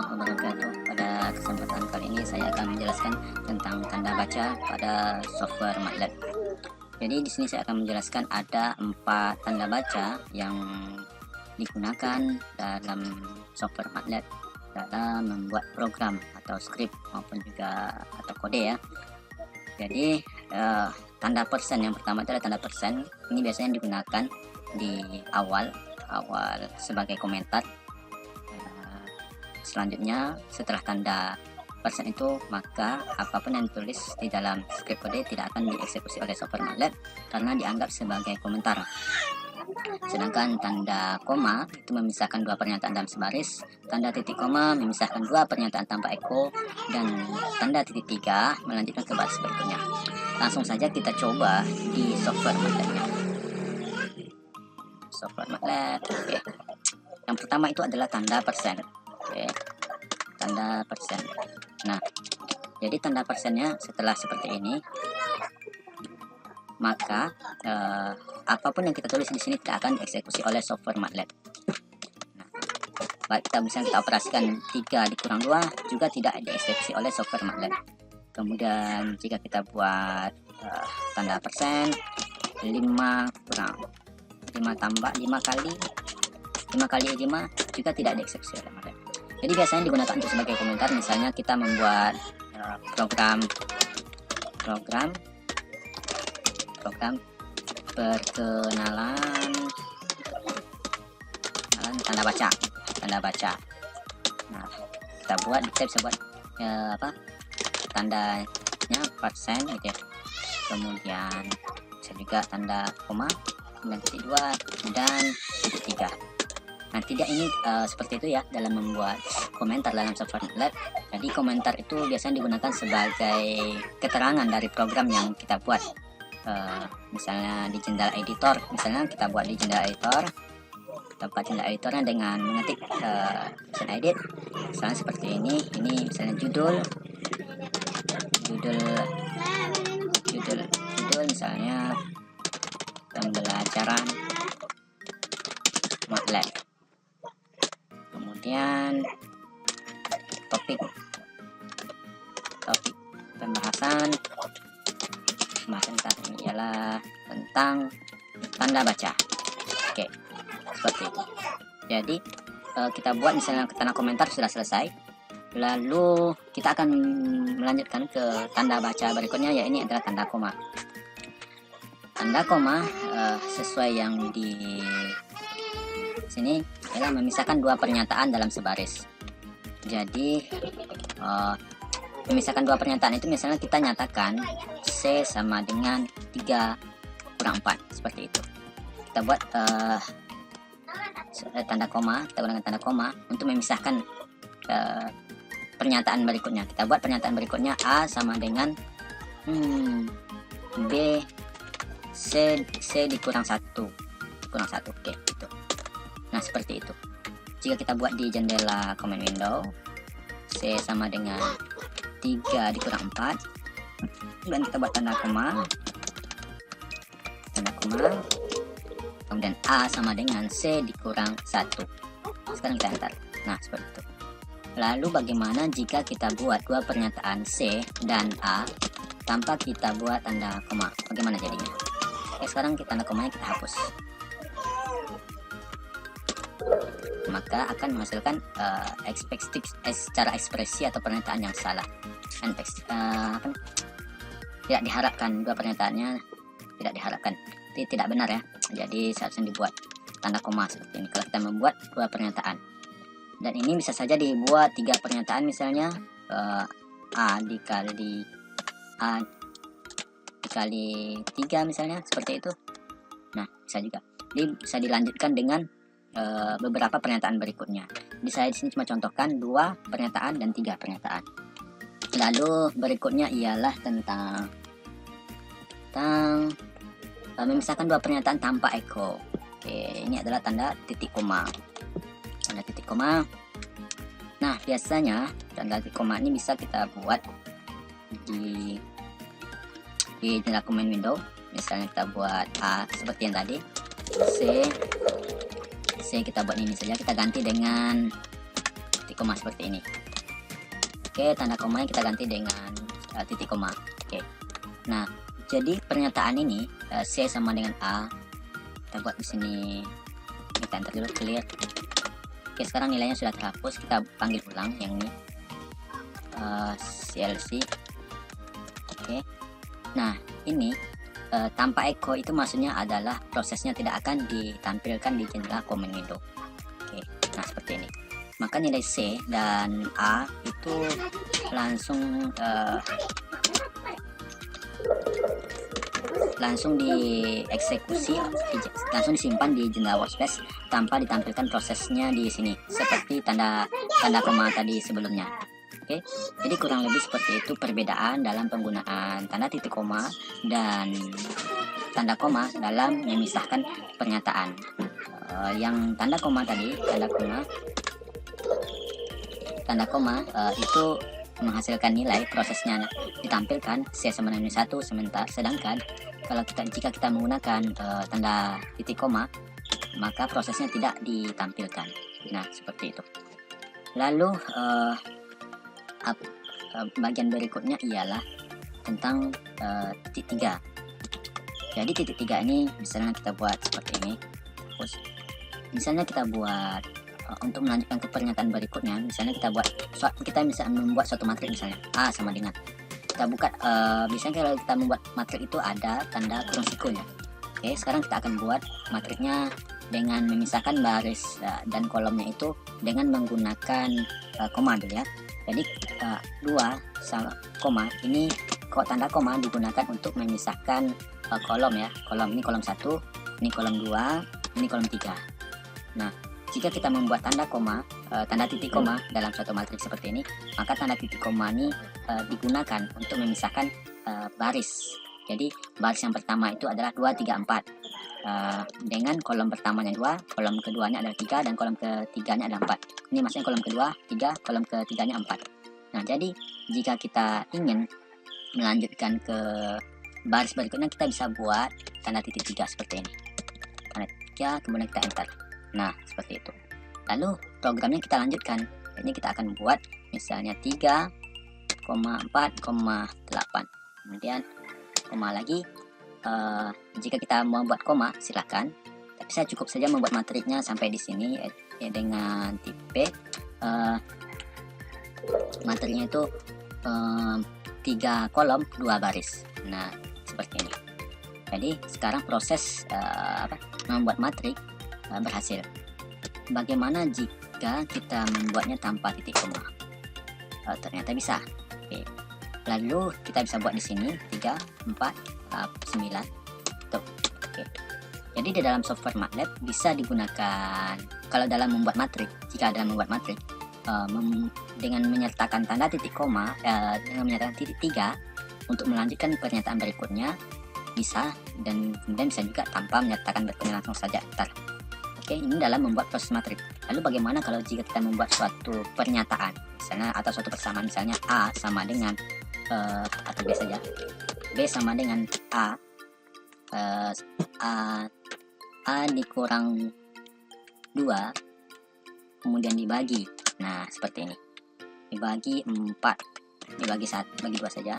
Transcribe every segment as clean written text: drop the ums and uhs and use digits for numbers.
warahmatullahi wabarakatuh. Pada kesempatan kali ini saya akan menjelaskan tentang tanda baca pada software MATLAB. Jadi di sini saya akan menjelaskan ada 4 tanda baca yang digunakan dalam software MATLAB dalam membuat program atau script maupun juga atau kode ya. Jadi tanda persen yang pertama adalah tanda persen. Ini biasanya digunakan di awal sebagai komentar. Selanjutnya setelah tanda persen itu, maka apapun yang ditulis di dalam script kode tidak akan dieksekusi oleh software MATLAB karena dianggap sebagai komentar. Sedangkan tanda koma itu memisahkan dua pernyataan dalam sebaris, tanda titik koma memisahkan dua pernyataan tanpa eko, dan tanda titik tiga melanjutkan ke baris berikutnya. Langsung saja kita coba di software MATLAB-nya. Software MATLAB, oke. Yang pertama itu adalah tanda persen. Oke, tanda persen. Nah, jadi tanda persennya setelah seperti ini, maka apapun yang kita tulis di sini tidak akan dieksekusi oleh software MATLAB. Nah, baik kita operasikan 3 dikurang 2 juga tidak dieksekusi oleh software MATLAB. Kemudian jika kita buat tanda persen 5 kurang 5 tambah 5 kali 5 juga tidak dieksekusi oleh MATLAB. Jadi biasanya digunakan untuk sebagai komentar. Misalnya kita membuat program perkenalan tanda baca. Nah, kita bisa buat tandanya persen gitu ya. Kemudian bisa juga tanda koma, kemudian titik 2 dan titik 3. Nah, tidak ini seperti itu ya dalam membuat komentar dalam software MATLAB. Jadi komentar itu biasanya digunakan sebagai keterangan dari program yang kita buat. Misalnya di jendela editor, misalnya kita buat di jendela editor, tempat jendela editornya dengan mengetik option edit, misalnya seperti ini misalnya judul misalnya pembelajaran MATLAB. Kemudian topik pembahasan ini ialah tentang tanda baca. Oke, seperti itu. Jadi kita buat misalnya tanda komentar sudah selesai, lalu kita akan melanjutkan ke tanda baca berikutnya, ya ini adalah tanda koma. Tanda koma sesuai yang di sini ialah memisahkan dua pernyataan dalam sebaris. Jadi memisahkan dua pernyataan itu misalnya kita nyatakan C sama dengan 3 kurang 4 seperti itu. Kita buat tanda koma, kita gunakan tanda koma untuk memisahkan pernyataan berikutnya. Kita buat pernyataan berikutnya A sama dengan B C dikurang 1 oke gitu. Nah, seperti itu. Jika kita buat di jendela command window, C sama dengan 3 dikurang 4, dan kita buat tanda koma, kemudian A sama dengan C dikurang 1. Sekarang kita enter. Nah, seperti itu. Lalu bagaimana jika kita buat dua pernyataan C dan A tanpa kita buat tanda koma? Bagaimana jadinya? Oke, sekarang tanda komanya kita hapus. Maka akan menghasilkan secara ekspresi atau pernyataan yang salah. Tidak diharapkan, dua pernyataannya tidak diharapkan, itu tidak benar ya. Jadi seharusnya dibuat tanda koma seperti ini kalau kita membuat dua pernyataan. Dan ini bisa saja dibuat 3 pernyataan, misalnya A dikali 3 misalnya seperti itu. Nah, bisa juga bisa dilanjutkan dengan beberapa pernyataan berikutnya. Jadi saya di sini cuma contohkan 2 pernyataan dan 3 pernyataan. Lalu berikutnya ialah tentang memisahkan 2 pernyataan tanpa eko. Oke, ini adalah tanda titik koma. Nah, biasanya tanda titik koma ini bisa kita buat di jendela command window. Misalnya kita buat A seperti yang tadi, C kita buat ini saja, kita ganti dengan titik koma seperti ini. Oke, tanda komanya kita ganti dengan titik koma. Oke. Nah, jadi pernyataan ini C sama dengan A. Kita buat di sini. Kita enter dulu, clear. Oke, sekarang nilainya sudah terhapus. Kita panggil ulang yang ini. CLC. Oke. Nah, ini tanpa echo itu maksudnya adalah prosesnya tidak akan ditampilkan di jendela command window. Oke, nah seperti ini. Maka nilai C dan A itu langsung dieksekusi, langsung disimpan di jendela workspace tanpa ditampilkan prosesnya di sini seperti tanda koma tadi sebelumnya. Oke, jadi kurang lebih seperti itu perbedaan dalam penggunaan tanda titik koma dan tanda koma dalam memisahkan pernyataan. Yang tanda koma tadi, tanda koma itu menghasilkan nilai, prosesnya ditampilkan C sama dengan 1, sedangkan jika kita menggunakan tanda titik koma, maka prosesnya tidak ditampilkan. Nah, seperti itu. Lalu bagian berikutnya ialah tentang titik 3. Jadi titik 3 ini misalnya kita buat seperti ini. Terus misalnya kita buat untuk melanjutkan ke pernyataan berikutnya, misalnya kita misalnya membuat suatu matrik, misalnya A sama dengan, kita buka biasanya kalau kita membuat matrik itu ada tanda kurung sikunya. Oke, sekarang kita akan buat matriknya dengan memisahkan baris dan kolomnya itu dengan menggunakan koma dulu ya. Jadi 2 sama koma ini, kok tanda koma digunakan untuk memisahkan kolom ya. Kolom ini kolom 1, ini kolom 2, ini kolom 3. Nah, jika kita membuat tanda titik koma dalam suatu matriks seperti ini, maka tanda titik koma ini digunakan untuk memisahkan baris. Jadi baris yang pertama itu adalah 2, 3, 4. Dengan kolom pertamanya 2, kolom keduanya adalah 3, dan kolom ketiganya adalah 4. Ini maksudnya kolom kedua 3, kolom ketiganya 4. Nah, jadi jika kita ingin melanjutkan ke baris berikutnya, kita bisa buat tanda titik 3 seperti ini. Tanda 3, kemudian kita enter. Nah, seperti itu. Lalu programnya kita lanjutkan. Ini kita akan buat misalnya 3,4,8. Kemudian koma lagi. Jika kita mau buat koma, silahkan. Tapi saya cukup saja membuat matriknya sampai di sini ya, dengan tipe matriknya itu 3 kolom 2 baris. Nah, seperti ini. Jadi sekarang proses membuat matrik berhasil. Bagaimana jika kita membuatnya tanpa titik koma? Ternyata bisa. Oke. Lalu kita bisa buat di sini 3, 4, 9. Tuh. Oke. Jadi di dalam software MATLAB bisa digunakan kalau dalam membuat matrik. Jika dalam membuat matrik dengan menyertakan tanda titik koma, dengan menyertakan titik 3 untuk melanjutkan pernyataan berikutnya bisa, dan kemudian bisa juga tanpa menyertakan berikutnya, langsung saja enter. Oke, ini dalam membuat proses matrik. Lalu bagaimana kalau jika kita membuat suatu pernyataan misalnya, atau suatu persamaan, misalnya A sama dengan atau B saja, B sama dengan A, A dikurang 2 kemudian dibagi. Nah, seperti ini, dibagi 4, dibagi 1, bagi 2 saja.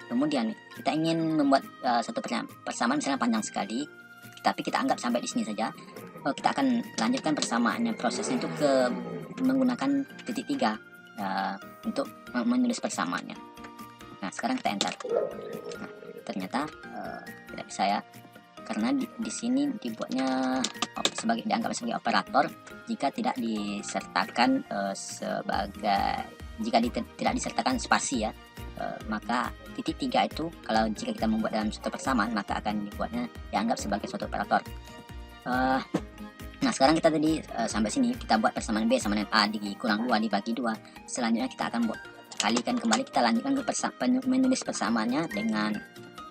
Kemudian kita ingin membuat satu persamaan misalnya panjang sekali, tapi kita anggap sampai di sini saja. Kita akan lanjutkan persamaannya, prosesnya itu menggunakan titik 3 untuk menulis persamaannya. Nah, sekarang kita enter. Nah, ternyata tidak bisa ya, karena di sini dibuatnya dianggap sebagai operator jika tidak disertakan tidak disertakan spasi ya. Maka titik 3 itu jika kita membuat dalam suatu persamaan, maka akan dianggap sebagai suatu operator. Nah, sekarang kita tadi sampai sini kita buat persamaan B sama dengan A dikurang 2 dibagi 2. Selanjutnya kita akan kalikan kembali, kita lanjutkan ke menulis persamaannya dengan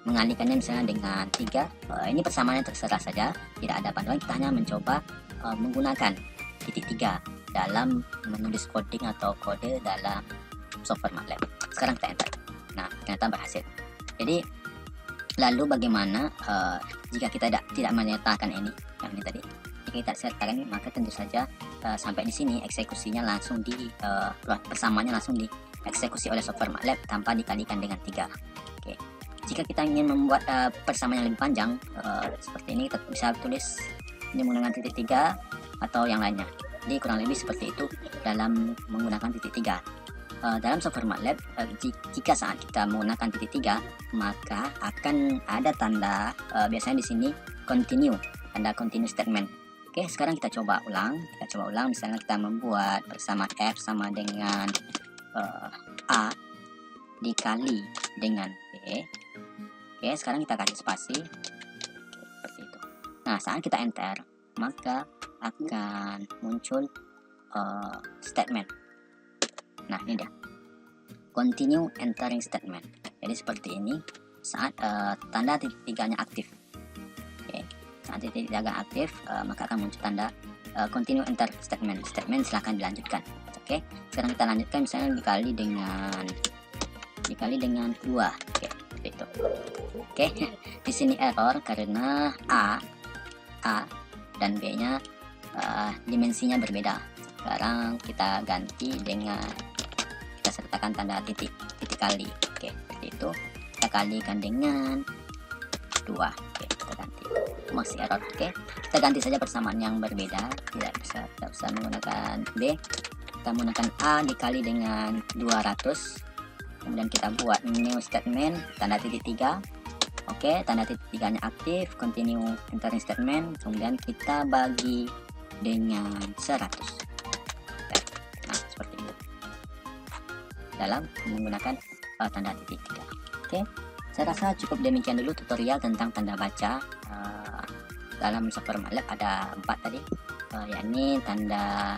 mengalikannya misalnya dengan 3. Ini persamaannya terserah saja, tidak ada panduan, kita hanya mencoba menggunakan titik 3 dalam menulis coding atau kode dalam software MATLAB. Sekarang kita enter. Nah, ternyata berhasil. Jadi lalu bagaimana jika kita tidak menyertakan ini, yang ini tadi jika kita sertakan ini, maka tentu saja sampai di sini eksekusinya langsung persamaannya langsung dieksekusi oleh software MATLAB tanpa dikalikan dengan 3. Oke. Jika kita ingin membuat persamaan yang lebih panjang seperti ini, kita bisa tulis ini menggunakan titik 3 atau yang lainnya. Jadi kurang lebih seperti itu dalam menggunakan titik 3. Dalam software MATLAB, jika saat kita menggunakan titik 3, maka akan ada tanda biasanya di sini continue, tanda continue statement. Oke, sekarang kita coba ulang. Misalnya kita membuat persamaan F sama dengan A dikali dengan B. Oke, sekarang kita kasih spasi seperti itu. Nah, saat kita enter, maka akan muncul statement. Nah, ini dia, continue entering statement. Jadi seperti ini saat tanda titik 3-nya aktif. Oke, saat titik 3 aktif, maka akan muncul tanda continue enter statement. Silahkan dilanjutkan. Oke, sekarang kita lanjutkan, misalnya dikali dengan 2. Oke, seperti itu. Oke, di sini error karena A dan B-nya dimensinya berbeda. Sekarang kita ganti dengan kita sertakan tanda titik kali. Oke, seperti itu. Kita kalikan dengan 2. Oke, kita ganti. Masih error. Oke, kita ganti saja persamaan yang berbeda. Tidak usah menggunakan B. Kita menggunakan A dikali dengan 200. Kemudian kita buat new statement tanda titik 3. Oke, tanda titik 3-nya aktif, continue entering statement, kemudian kita bagi dengan 100. Nah, seperti itu dalam menggunakan tanda titik 3. Oke, saya rasa cukup demikian dulu tutorial tentang tanda baca. Dalam software MATLAB ada 4 tadi, yakni tanda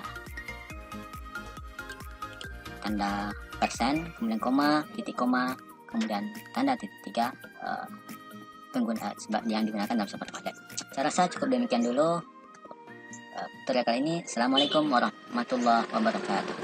persen, kemudian koma, titik koma, kemudian tanda titik 3 sebab yang digunakan dalam software MATLAB. Saya rasa cukup demikian dulu tutorial kali ini. Assalamualaikum warahmatullahi wabarakatuh.